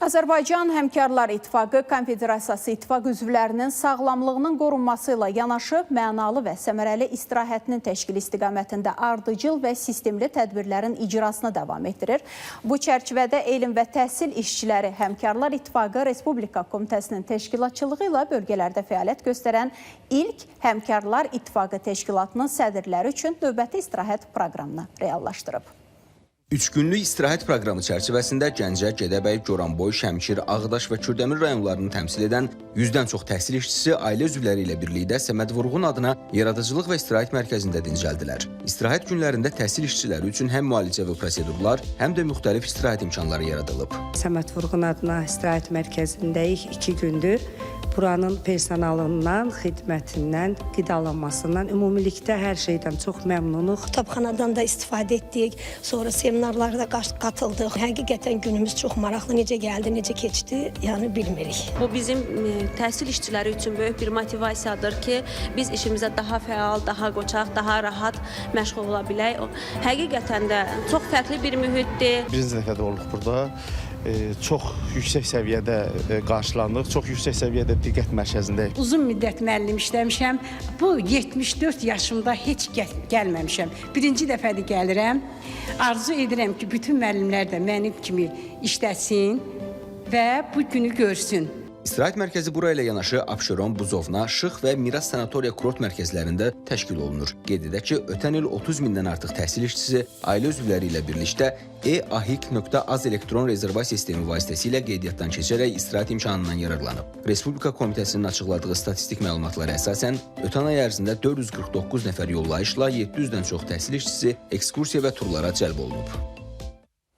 Azərbaycan Həmkarlar İttifaqı Konfederasiyası İttifaq üzvlərinin sağlamlığının qorunması ilə yanaşı mənalı və səmərəli istirahətinin təşkili istiqamətində ardıcıl və sistemli tədbirlərin icrasını davam etdirir. Bu çərçivədə Elm və Təhsil İşçiləri Həmkarlar İttifaqı Respublika Komitəsinin təşkilatçılığı ilə bölgələrdə fəaliyyət göstərən ilk Həmkarlar İttifaqı təşkilatının sədrləri üçün növbəti istirahət proqramını reallaşdırıb. 3 günlük istirahət proqramı çərçivəsində Gəncə, Gədəbəy, Goranboy, Şəmkir, Ağdaş və Kürdəmir rayonlarını təmsil edən 100-dən çox təhsil işçisi ailə üzvləri ilə birlikdə Səməd Vurğun adına Yaradıcılıq və İstirahət Mərkəzində dincəldilər. İstirahət günlərində təhsil işçiləri üçün həm müalicə və prosedurlar, həm də müxtəlif istirahət imkanları yaradılıb. Səməd Vurğun adına İstirahət Mərkəzindəyik 2 gündür. Buranın personalından, xidmətindən, qidalanmasından, ümumilikdə hər şeydən çox məmnunuq. Kitabxanadan da istifadə etdik, sonra seminarlara da qatıldıq. Həqiqətən günümüz çox maraqlı, necə gəldi, necə keçdi, yəni bilmirik. Bu bizim təhsil işçiləri üçün böyük bir motivasiyadır ki, biz işimizə daha fəal, daha qoçaq, daha rahat məşğul ola bilək. Həqiqətən də çox fərqli bir mühitdir. Birinci dəfədə olduq burada. Çox yüksək səviyyədə qarşılandıq, çox yüksək səviyyədə diqqət mərkəzindəyik. Uzun müddət müəllim işləmişəm. Bu 74 yaşımda heç gəlməmişəm. Birinci dəfədir gəlirəm. Arzu edirəm ki, bütün müəllimlər də mənim kimi işləsin və bu günü görsün. İstirahət mərkəzi bura ilə yanaşı Abşeron, Buzovna, Şıx və Miras Sanatoriya kurort mərkəzlərində təşkil olunur. Qeyd edək ki, ötən il 30 mindən artıq təhsil işçisi ailə üzvləri ilə birlikdə e-ahik.az elektron rezervasiya sistemi vasitəsilə qeydiyyatdan keçərək istirahət imkanından yararlanıb. Respublika Komitəsinin açıqladığı statistik məlumatlara əsasən, ötən ay ərzində 449 nəfər yollayışla 700-dən çox təhsil işçisi ekskursiya və turlara cəlb olunub.